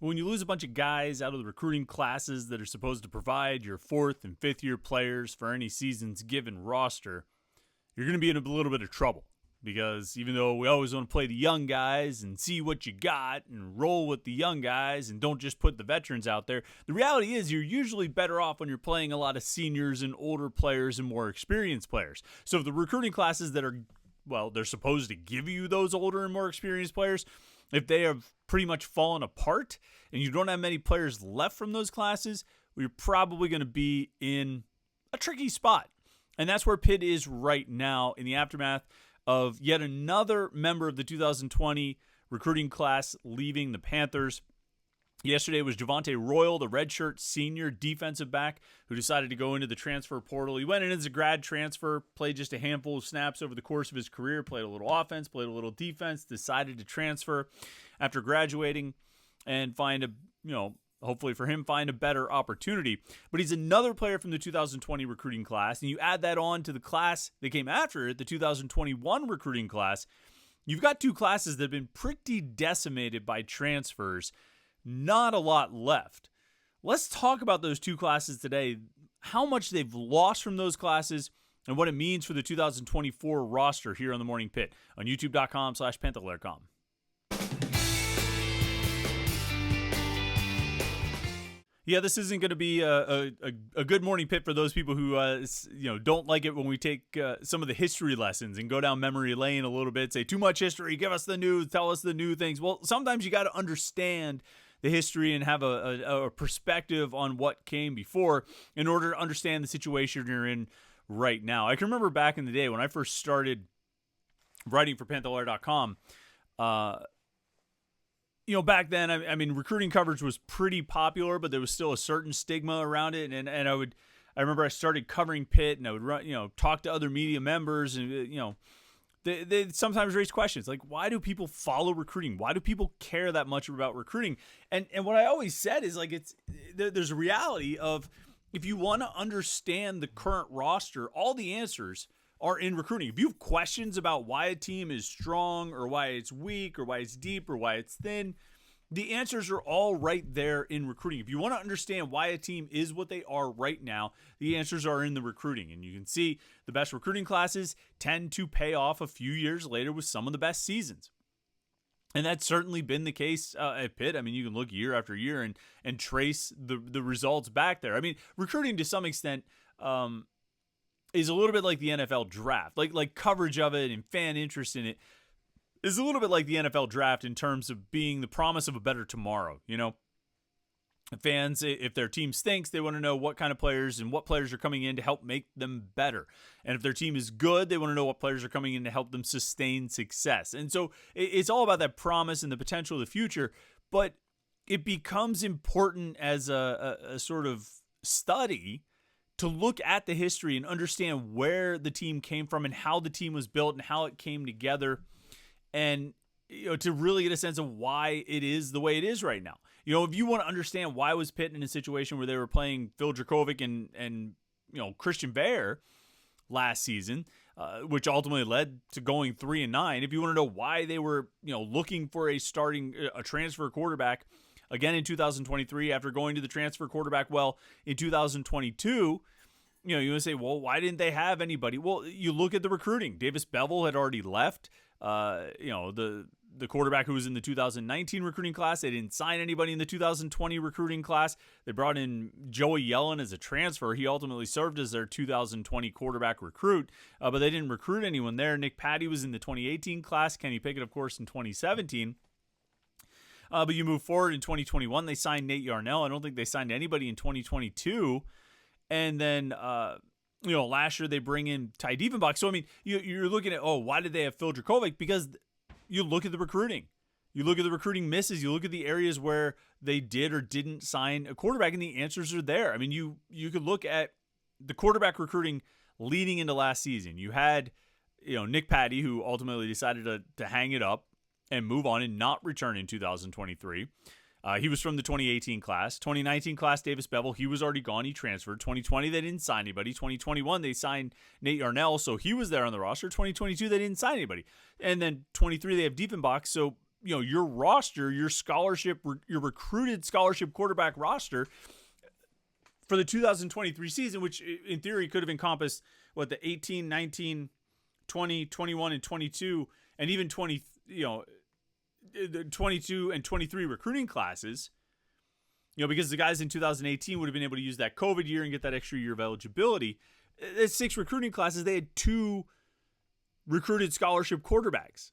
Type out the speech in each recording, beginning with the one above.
When you lose a bunch of guys out of the recruiting classes that are supposed to provide your fourth and fifth year players for any season's given roster, you're going to be in a little bit of trouble. Because even though we always want to play the young guys and see what you got and roll with the young guys and don't just put the veterans out there, the reality is you're usually better off when you're playing a lot of seniors and older players and more experienced players. So if the recruiting classes that are, well, they're supposed to give you those older and more experienced players, if they have pretty much fallen apart and you don't have many players left from those classes, well, you're probably going to be in a tricky spot. And that's where Pitt is right now in the aftermath of yet another member of the 2020 recruiting class leaving the Panthers. Yesterday was Javonte Royal, the redshirt senior defensive back who decided to go into the transfer portal. He went in as a grad transfer, played just a handful of snaps over the course of his career, played a little offense, played a little defense, decided to transfer after graduating and hopefully for him, find a better opportunity. But he's another player from the 2020 recruiting class, and you add that on to the class that came after it, the 2021 recruiting class, you've got two classes that have been pretty decimated by transfers. Not a lot left. Let's talk about those two classes today, how much they've lost from those classes, and what it means for the 2024 roster here on the Morning Pitt on youtube.com/Panther-Lair.com. Yeah, this isn't going to be a good morning pit for those people who don't like it when we take some of the history lessons and go down memory lane a little bit, say too much history, give us the new, tell us the new things. Well, sometimes you got to understand the history and have a perspective on what came before in order to understand the situation you're in right now. I can remember back in the day when I first started writing for Panther-Lair.com, back then, I mean, recruiting coverage was pretty popular, but there was still a certain stigma around it. And I remember I started covering Pitt, and I would run, talk to other media members, and they sometimes raise questions like, why do people follow recruiting? Why do people care that much about recruiting? And what I always said is like there's a reality of if you want to understand the current roster, all the answers are in recruiting. If you have questions about why a team is strong or why it's weak or why it's deep or why it's thin, the answers are all right there in recruiting. If you want to understand why a team is what they are right now, the answers are in the recruiting. And you can see the best recruiting classes tend to pay off a few years later with some of the best seasons. And that's certainly been the case at Pitt. I mean, you can look year after year and trace the results back there. I mean, recruiting to some extent is a little bit like the NFL draft. Like coverage of it and fan interest in it is a little bit like the NFL draft in terms of being the promise of a better tomorrow. Fans, if their team stinks, they want to know what kind of players and what players are coming in to help make them better. And if their team is good, they want to know what players are coming in to help them sustain success. And so it's all about that promise and the potential of the future. But it becomes important as a sort of study to look at the history and understand where the team came from and how the team was built and how it came together, and to really get a sense of why it is the way it is right now. If you want to understand why was Pitt in a situation where they were playing Phil Dracovic and Christian Bear last season, which ultimately led to going 3-9. If you want to know why they were looking for a transfer quarterback again in 2023 after going to the transfer quarterback well in 2022, you want to say, well, why didn't they have anybody? Well, you look at the recruiting. Davis Bevell had already left. The quarterback who was in the 2019 recruiting class, they didn't sign anybody in the 2020 recruiting class. They brought in Joey Yellen as a transfer. He ultimately served as their 2020 quarterback recruit, but they didn't recruit anyone there. Nick Patty was in the 2018 class. Kenny Pickett, of course, in 2017. But you move forward in 2021, they signed Nate Yarnell. I don't think they signed anybody in 2022. And then, last year they bring in Ty Diefenbach. So, I mean, you're looking at, why did they have Phil Dracovic? Because you look at the recruiting. You look at the recruiting misses. You look at the areas where they did or didn't sign a quarterback, and the answers are there. I mean, you could look at the quarterback recruiting leading into last season. You had, Nick Patty, who ultimately decided to hang it up and move on and not return in 2023. He was from the 2018 class. 2019 class, Davis Bevell, he was already gone. He transferred. 2020, they didn't sign anybody. 2021, they signed Nate Yarnell, so he was there on the roster. 2022, they didn't sign anybody. And then 23, they have Diefenbach. So your roster, your scholarship, your recruited scholarship quarterback roster for the 2023 season, which in theory could have encompassed the 18, 19, 20, 21, and 22, and even 20, the 22 and 23 recruiting classes, because the guys in 2018 would have been able to use that COVID year and get that extra year of eligibility. At 6 recruiting classes, they had 2 recruited scholarship quarterbacks.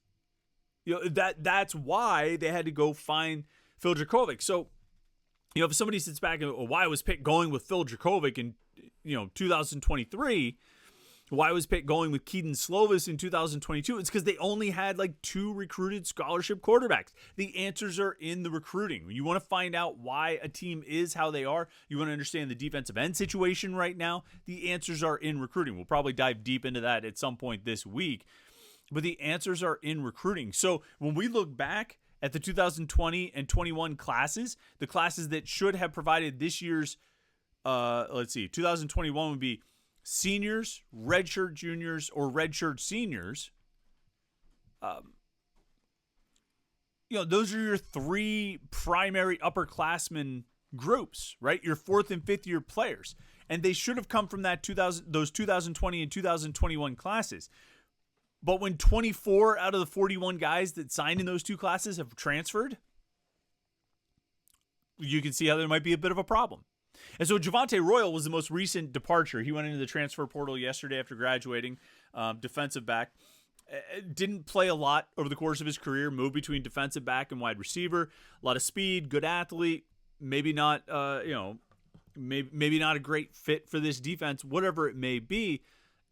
That's why they had to go find Phil Dracovic. So, if somebody sits back and why was Pitt going with Phil Dracovic in 2023? Why was Pitt going with Keaton Slovis in 2022? It's because they only had 2 recruited scholarship quarterbacks. The answers are in the recruiting. You want to find out why a team is how they are. You want to understand the defensive end situation right now. The answers are in recruiting. We'll probably dive deep into that at some point this week. But the answers are in recruiting. So when we look back at the 2020 and 21 classes, the classes that should have provided this year's, 2021 would be seniors, redshirt juniors, or redshirt seniors. Those are your 3 primary upperclassmen groups, right? Your 4th and 5th year players. And they should have come from those 2020 and 2021 classes. But when 24 out of the 41 guys that signed in those 2 classes have transferred, you can see how there might be a bit of a problem. And so Javonte Royal was the most recent departure. He went into the transfer portal yesterday after graduating, defensive back. Didn't play a lot over the course of his career, moved between defensive back and wide receiver. A lot of speed, good athlete, maybe not, maybe not a great fit for this defense, whatever it may be.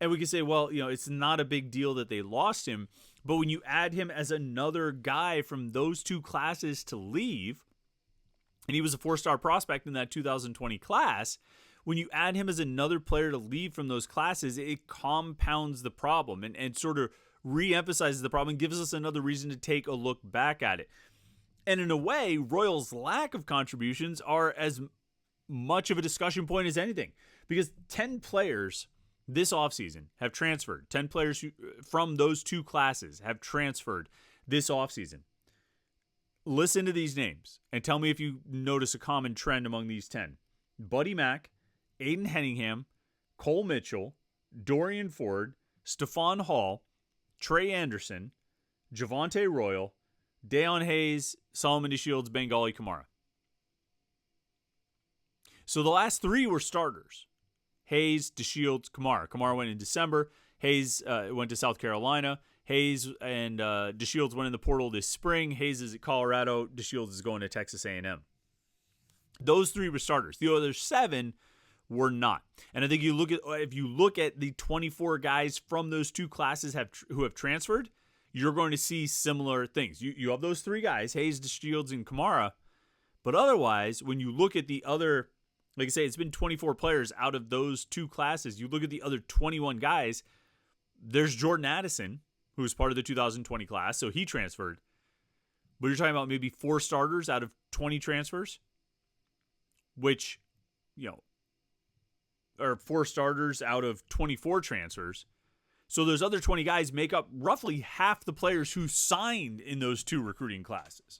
And we can say, well, it's not a big deal that they lost him. But when you add him as another guy from those 2 classes to leave, and he was a 4-star prospect in that 2020 class, when you add him as another player to leave from those classes, it compounds the problem and sort of re-emphasizes the problem and gives us another reason to take a look back at it. And in a way, Royal's lack of contributions are as much of a discussion point as anything, because 10 players this offseason have transferred. 10 players from those 2 classes have transferred this offseason. Listen to these names and tell me if you notice a common trend among these 10. Buddy Mack, Aiden Henningham, Cole Mitchell, Dorian Ford, Stephon Hall, Trey Anderson, Javonte Royal, Deion Hayes, Solomon DeShields, Bengali Kamara. So the last 3 were starters. Hayes, DeShields, Kamara. Kamara went in December. Hayes went to South Carolina. Hayes and DeShields went in the portal this spring. Hayes is at Colorado. DeShields is going to Texas A&M. Those 3 were starters. The other 7 were not. And I think if you look at the 24 guys from those 2 classes who have transferred, you're going to see similar things. You have those 3 guys, Hayes, DeShields, and Kamara. But otherwise, when you look at the other, like I say, it's been 24 players out of those 2 classes. You look at the other 21 guys, there's Jordan Addison, who was part of the 2020 class, so he transferred. But you're talking about maybe 4 starters out of 20 transfers, which, or 4 starters out of 24 transfers. So those other 20 guys make up roughly half the players who signed in those 2 recruiting classes.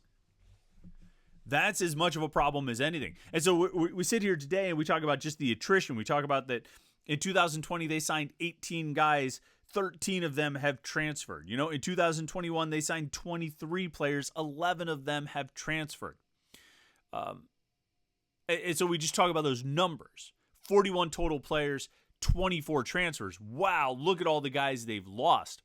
That's as much of a problem as anything. And so we sit here today and we talk about just the attrition. We talk about that in 2020, they signed 18 guys. 13 of them have transferred. In 2021, they signed 23 players. 11 of them have transferred. And so we just talk about those numbers. 41 total players, 24 transfers. Wow, look at all the guys they've lost.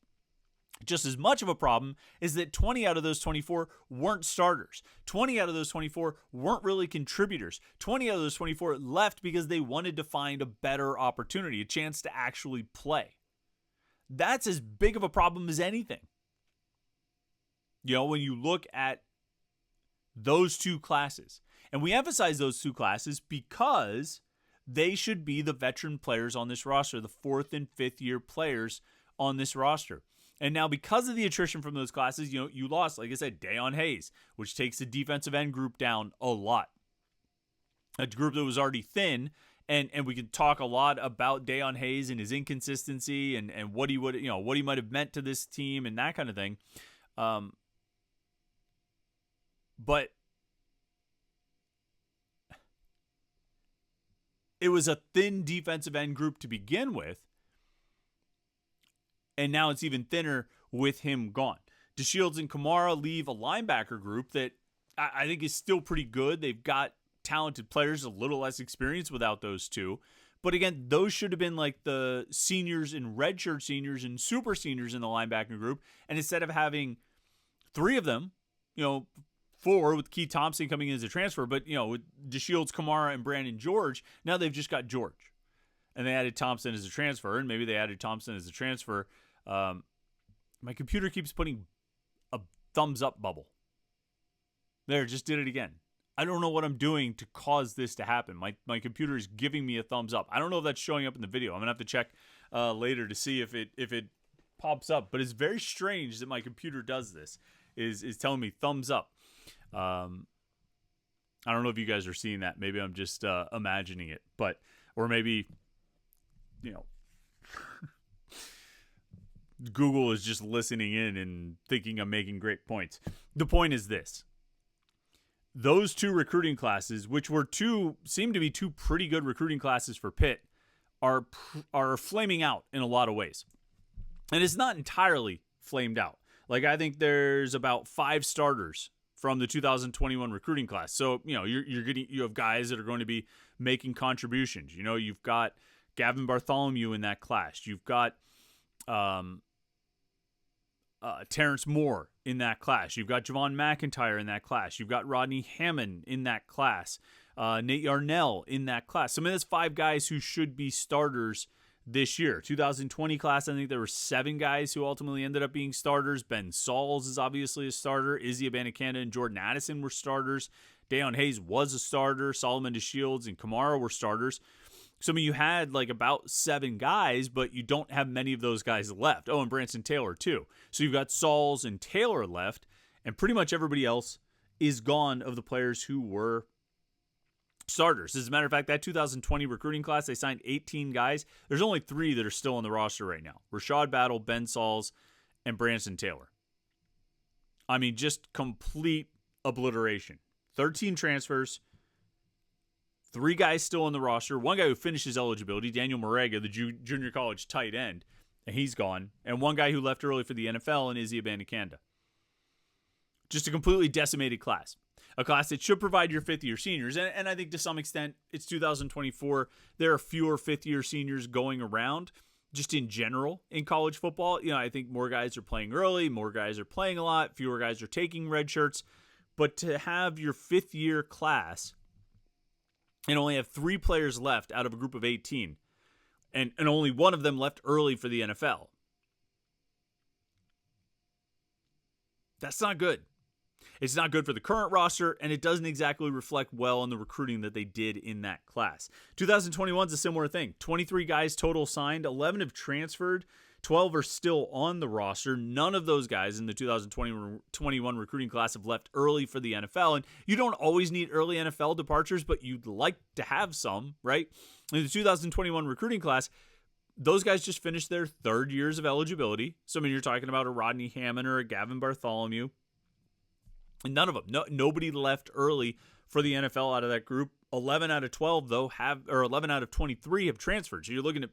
Just as much of a problem is that 20 out of those 24 weren't starters. 20 out of those 24 weren't really contributors. 20 out of those 24 left because they wanted to find a better opportunity, a chance to actually play. That's as big of a problem as anything. When you look at those 2 classes. And we emphasize those 2 classes because they should be the veteran players on this roster, the 4th and 5th year players on this roster. And now because of the attrition from those classes, you lost, like I said, Deion Hayes, which takes the defensive end group down a lot. A group that was already thin. And we can talk a lot about Deion Hayes and his inconsistency and what he would, what he might have meant to this team and that kind of thing. But it was a thin defensive end group to begin with, and now it's even thinner with him gone. DeShields and Kamara leave a linebacker group that I think is still pretty good. They've got talented players, a little less experience without those two. But again, those should have been like the seniors and redshirt seniors and super seniors in the linebacking group. And instead of having three of them, four with Keith Thompson coming in as a transfer, but, with DeShields, Kamara, and Brandon George, now they've just got George. And they added Thompson as a transfer, and maybe they added Thompson as a transfer. My computer keeps putting a thumbs up bubble. There, just did it again. I don't know what I'm doing to cause this to happen. My computer is giving me a thumbs up. I don't know if that's showing up in the video. I'm going to have to check later to see if it pops up. But it's very strange that my computer does this, is telling me thumbs up. I don't know if you guys are seeing that. Maybe I'm just imagining it. Or maybe, Google is just listening in and thinking I'm making great points. The point is this. Those two recruiting classes, which seem to be two pretty good recruiting classes for Pitt, are flaming out in a lot of ways. And it's not entirely flamed out. Like, I think there's about 5 starters from the 2021 recruiting class. So, you have guys that are going to be making contributions. You've got Gavin Bartholomew in that class. You've got Terrence Moore in that class. You've got Javon McIntyre in that class. You've got Rodney Hammond in that class. Nate Yarnell in that class. So, that's 5 guys who should be starters this year. 2020 class, I think there were 7 guys who ultimately ended up being starters. Ben Sauls is obviously a starter. Izzy Abanikanda and Jordan Addison were starters. Deion Hayes was a starter. Solomon DeShields and Kamara were starters. So, you had like about 7 guys, but you don't have many of those guys left. Oh, and Branson Taylor too. So you've got Sauls and Taylor left, and pretty much everybody else is gone of the players who were starters. As a matter of fact, that 2020 recruiting class, they signed 18 guys. There's only 3 that are still on the roster right now. Rashad Battle, Ben Sauls, and Branson Taylor. Just complete obliteration. 13 transfers. 3 guys still on the roster. 1 guy who finishes eligibility, Daniel Morega, the junior college tight end, and he's gone. And 1 guy who left early for the NFL, and Izzy Abanikanda. Just a completely decimated class. A class that should provide your fifth-year seniors. And I think to some extent, it's 2024. There are fewer fifth-year seniors going around, just in general, in college football. I think more guys are playing early. More guys are playing a lot. Fewer guys are taking red shirts. But to have your fifth-year class and only have 3 players left out of a group of 18, and only 1 of them left early for the NFL. That's not good. It's not good for the current roster, and it doesn't exactly reflect well on the recruiting that they did in that class. 2021 is a similar thing. 23 guys total signed, 11 have transferred, 12 are still on the roster. None of those guys in the 2021 recruiting class have left early for the NFL. And you don't always need early NFL departures, but you'd like to have some, right? In the 2021 recruiting class, those guys just finished their 3rd years of eligibility. So, you're talking about a Rodney Hammond or a Gavin Bartholomew. And none of them, nobody left early for the NFL out of that group. 11 out of 12, though, 11 out of 23 have transferred. So you're looking at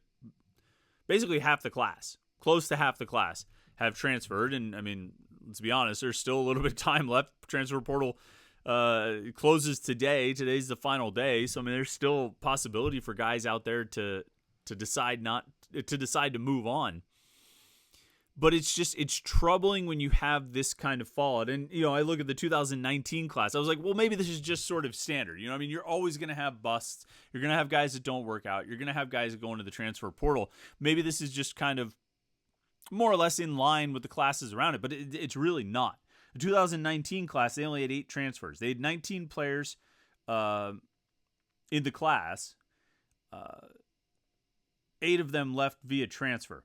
basically half the class, close to half the class have transferred. And let's be honest, there's still a little bit of time left. Transfer portal closes today. Today's the final day. So, there's still possibility for guys out there to decide to move on. But it's troubling when you have this kind of fallout. And, I look at the 2019 class. I was like, well, maybe this is just sort of standard. You're always going to have busts. You're going to have guys that don't work out. You're going to have guys that go into the transfer portal. Maybe this is just kind of more or less in line with the classes around it, but it's really not. The 2019 class, they only had 8 transfers. They had 19 players in the class. 8 of them left via transfer.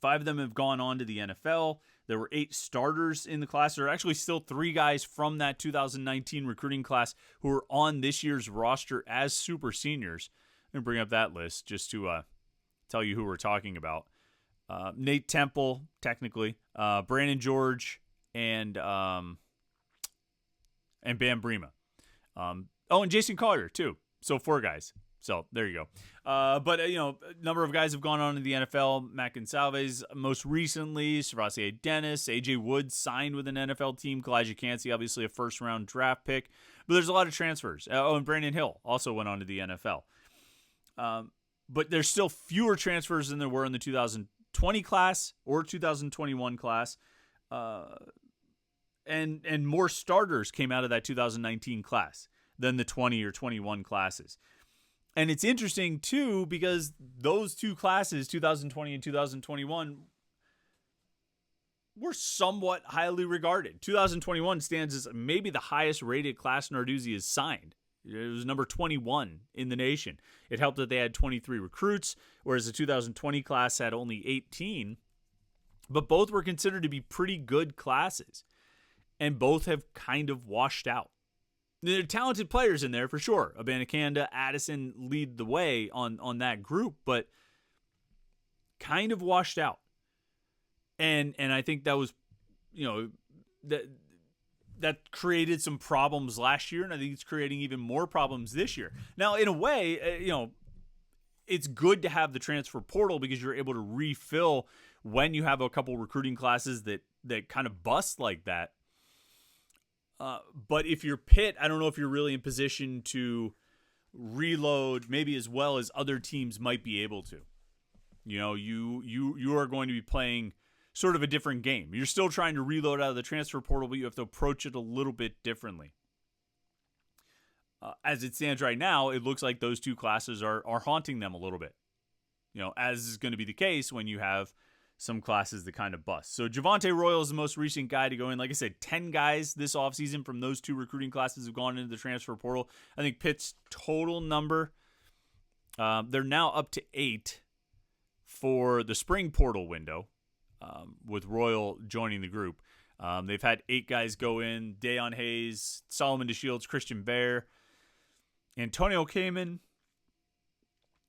5 of them have gone on to the NFL. There were 8 starters in the class. There are actually still 3 guys from that 2019 recruiting class who are on this year's roster as super seniors. I'm going to bring up that list just to tell you who we're talking about. Nate Temple, technically. Brandon George and and Bam Brema. And Jason Collier, too. So 4 guys. So there you go. But a number of guys have gone on to the NFL. Matt Gonsalves most recently, Servassier Dennis, A.J. Woods signed with an NFL team. Kalijah Cansey, obviously a first-round draft pick. But there's a lot of transfers. And Brandon Hill also went on to the NFL. But there's still fewer transfers than there were in the 2020 class or 2021 class. And more starters came out of that 2019 class than the 20 or 21 classes. And it's interesting, too, because those 2 classes, 2020 and 2021, were somewhat highly regarded. 2021 stands as maybe the highest rated class Narduzzi has signed. It was number 21 in the nation. It helped that they had 23 recruits, whereas the 2020 class had only 18. But both were considered to be pretty good classes. And both have kind of washed out. There are talented players in there for sure. Abanikanda, Addison lead the way on that group, but kind of washed out. And I think that was, that created some problems last year, and I think it's creating even more problems this year. Now, in a way, it's good to have the transfer portal because you're able to refill when you have a couple recruiting classes that kind of bust like that. But if you're Pitt, I don't know if you're really in position to reload maybe as well as other teams might be able to. You are going to be playing sort of a different game. You're still trying to reload out of the transfer portal, but you have to approach it a little bit differently. As it stands right now, it looks like those 2 classes are haunting them a little bit. As is going to be the case when you have some classes that kind of bust. So Javonte Royal is the most recent guy to go in. Like I said, 10 guys this offseason from those 2 recruiting classes have gone into the transfer portal. I think Pitt's total number, they're now up to 8 for the spring portal window, with Royal joining the group. They've had 8 guys go in: Dayon Hayes, Solomon DeShields, Christian Bear, Antonio Kamen,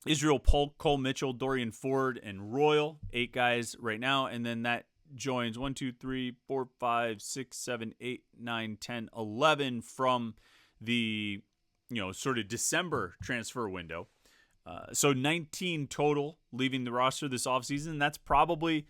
Israel Polk, Cole Mitchell, Dorian Ford, and Royal. 8 guys right now. And then that joins 1, 2, 3, 4, 5, 6, 7, 8, 9, 10, 11 from the, sort of December transfer window. So 19 total leaving the roster this offseason. That's probably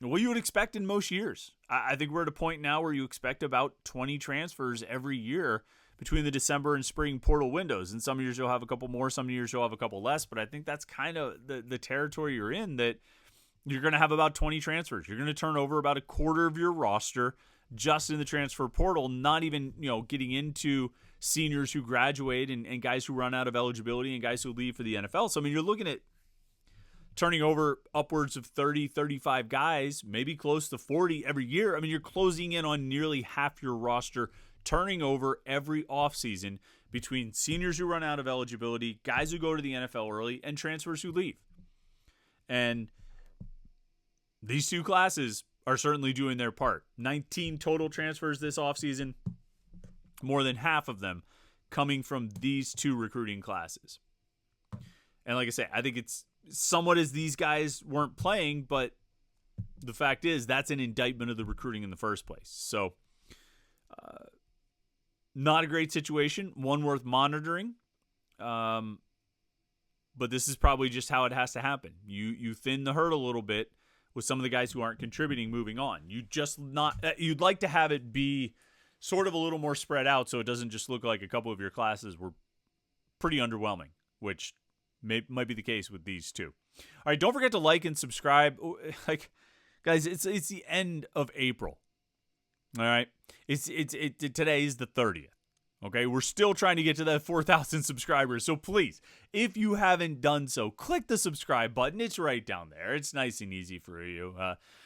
what you would expect in most years. I think we're at a point now where you expect about 20 transfers every year between the December and spring portal windows. And some years you'll have a couple more, some years you'll have a couple less, but I think that's kind of the territory you're in, that you're going to have about 20 transfers. You're going to turn over about a quarter of your roster just in the transfer portal, not even, getting into seniors who graduate and guys who run out of eligibility and guys who leave for the NFL. So, you're looking at turning over upwards of 30, 35 guys, maybe close to 40 every year. You're closing in on nearly half your roster turning over every offseason between seniors who run out of eligibility, guys who go to the NFL early, and transfers who leave. And these 2 classes are certainly doing their part. 19 total transfers this offseason, more than half of them coming from these 2 recruiting classes. And like I say, I think it's somewhat as these guys weren't playing, but the fact is that's an indictment of the recruiting in the first place. So, not a great situation, one worth monitoring. But this is probably just how it has to happen. You thin the herd a little bit with some of the guys who aren't contributing moving on. You'd like to have it be sort of a little more spread out so it doesn't just look like a couple of your classes were pretty underwhelming, which might be the case with these 2. All right, don't forget to like and subscribe. Guys, it's the end of April. All right, today is the 30th. Okay, we're still trying to get to that 4,000 subscribers. So please, if you haven't done so, click the subscribe button. It's right down there. It's nice and easy for you.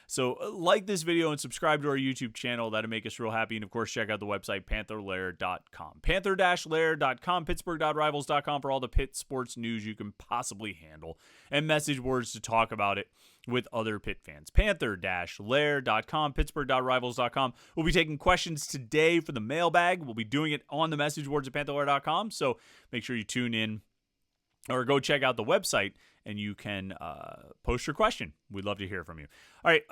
So like this video and subscribe to our YouTube channel. That'll make us real happy. And of course, check out the website, Panther-Lair.com. Panther-Lair.com, Pittsburgh.rivals.com for all the Pitt sports news you can possibly handle, and message boards to talk about it with other Pitt fans. Panther-Lair.com, Pittsburgh.rivals.com. We'll be taking questions today for the mailbag. We'll be doing it on the message boards at Panther-Lair.com. So make sure you tune in or go check out the website and you can post your question. We'd love to hear from you. All right,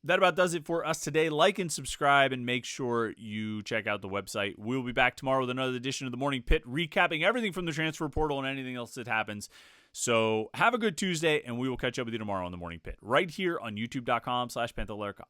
that about does it for us today. Like and subscribe, and make sure you check out the website. We'll be back tomorrow with another edition of the Morning Pit, recapping everything from the transfer portal and anything else that happens. So have a good Tuesday, and we will catch up with you tomorrow on the Morning Pit, right here on youtube.com/Panther-Lair.com.